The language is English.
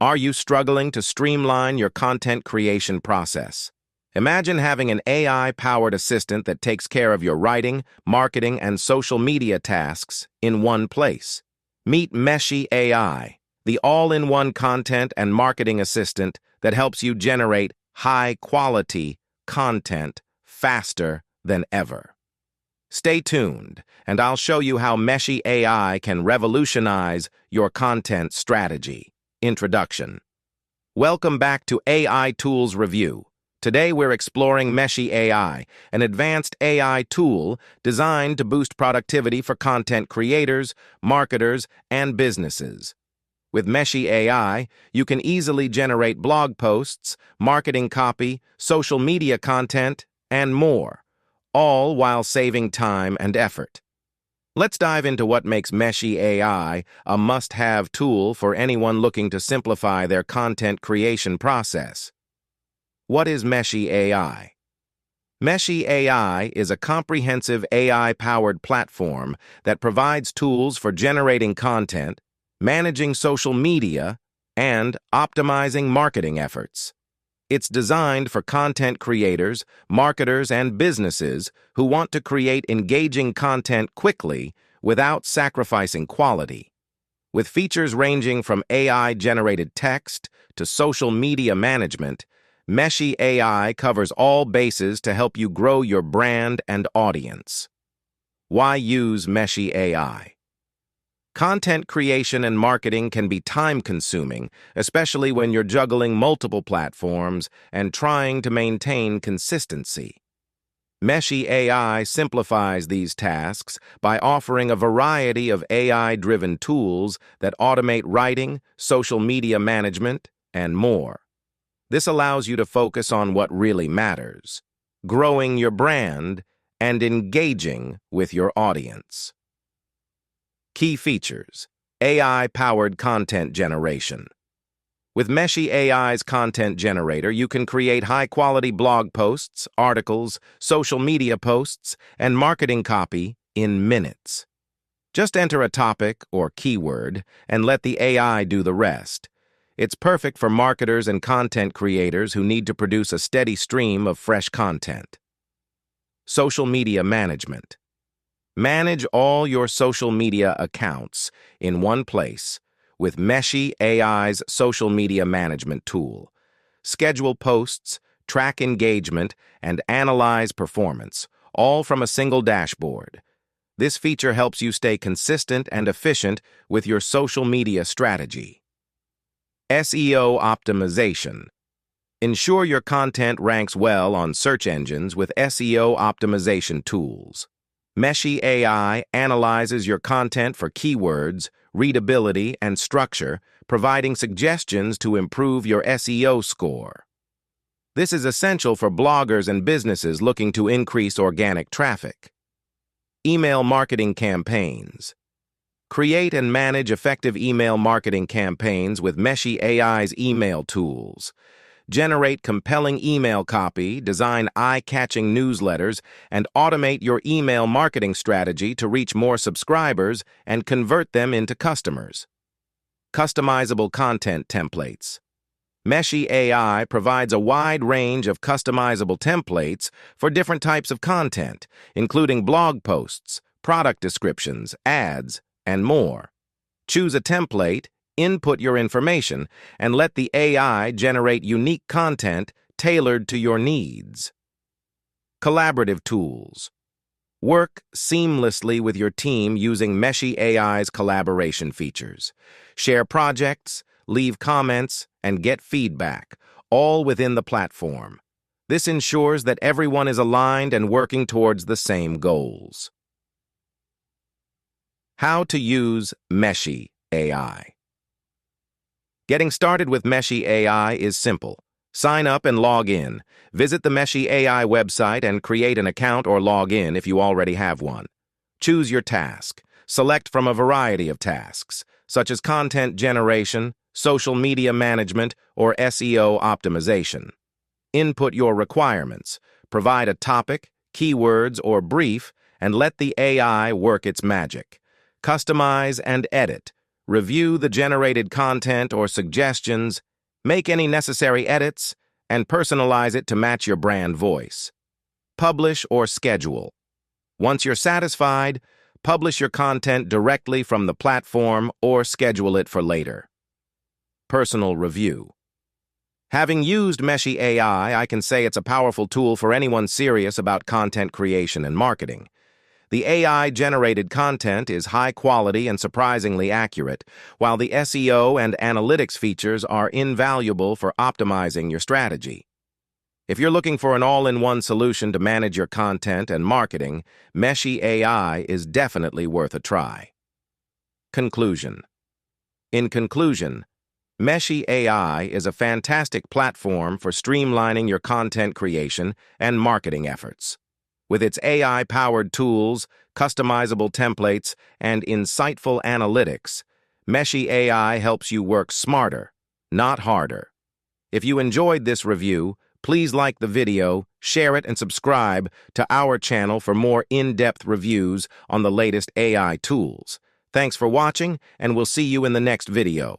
Are you struggling to streamline your content creation process? Imagine having an AI-powered assistant that takes care of your writing, marketing, and social media tasks in one place. Meet Meshy AI, the all-in-one content and marketing assistant that helps you generate high-quality content faster than ever. Stay tuned, and I'll show you how Meshy AI can revolutionize your content strategy. Introduction. Welcome back to AI Tools Review. Today we're exploring Meshy AI, an advanced AI tool designed to boost productivity for content creators, marketers, and businesses. With Meshy AI, you can easily generate blog posts, marketing copy, social media content, and more, all while saving time and effort. Let's dive into what makes Meshy AI a must-have tool for anyone looking to simplify their content creation process. What is Meshy AI? Meshy AI is a comprehensive AI-powered platform that provides tools for generating content, managing social media, and optimizing marketing efforts. It's designed for content creators, marketers, and businesses who want to create engaging content quickly without sacrificing quality. With features ranging from AI-generated text to social media management, Meshy AI covers all bases to help you grow your brand and audience. Why use Meshy AI? Content creation and marketing can be time-consuming, especially when you're juggling multiple platforms and trying to maintain consistency. Meshy AI simplifies these tasks by offering a variety of AI-driven tools that automate writing, social media management, and more. This allows you to focus on what really matters: growing your brand and engaging with your audience. Key features: AI-powered content generation. With Meshy AI's content generator, you can create high-quality blog posts, articles, social media posts, and marketing copy in minutes. Just enter a topic or keyword and let the AI do the rest. It's perfect for marketers and content creators who need to produce a steady stream of fresh content. Social media management. Manage all your social media accounts in one place with Meshy AI's social media management tool. Schedule posts, track engagement, and analyze performance, all from a single dashboard. This feature helps you stay consistent and efficient with your social media strategy. SEO optimization. Ensure your content ranks well on search engines with SEO optimization tools. Meshy AI analyzes your content for keywords, readability, and structure, providing suggestions to improve your SEO score. This is essential for bloggers and businesses looking to increase organic traffic. Email marketing campaigns. Create and manage effective email marketing campaigns with Meshy AI's email tools. Generate compelling email copy, design eye-catching newsletters, and automate your email marketing strategy to reach more subscribers and convert them into customers. Customizable content templates. Meshy AI provides a wide range of customizable templates for different types of content, including blog posts, product descriptions, ads, and more. Choose a template, input your information, and let the AI generate unique content tailored to your needs. Collaborative tools. Work seamlessly with your team using Meshy AI's collaboration features. Share projects, leave comments, and get feedback, all within the platform. This ensures that everyone is aligned and working towards the same goals. How to use Meshy AI. Getting started with Meshy AI is simple. Sign up and log in. Visit the Meshy AI website and create an account or log in if you already have one. Choose your task. Select from a variety of tasks, such as content generation, social media management, or SEO optimization. Input your requirements. Provide a topic, keywords, or brief, and let the AI work its magic. Customize and edit. review the generated content or suggestions, make any necessary edits, and personalize it to match your brand voice. Publish or schedule. Once you're satisfied, publish your content directly from the platform or schedule it for later. Personal review. Having used Meshy AI, I can say it's a powerful tool for anyone serious about content creation and marketing. The AI-generated content is high quality and surprisingly accurate, while the SEO and analytics features are invaluable for optimizing your strategy. If you're looking for an all-in-one solution to manage your content and marketing, Meshy AI is definitely worth a try. Conclusion. In conclusion, Meshy AI is a fantastic platform for streamlining your content creation and marketing efforts. With its AI-powered tools, customizable templates, and insightful analytics, Meshy AI helps you work smarter, not harder. If you enjoyed this review, please like the video, share it, and subscribe to our channel for more in-depth reviews on the latest AI tools. Thanks for watching, and we'll see you in the next video.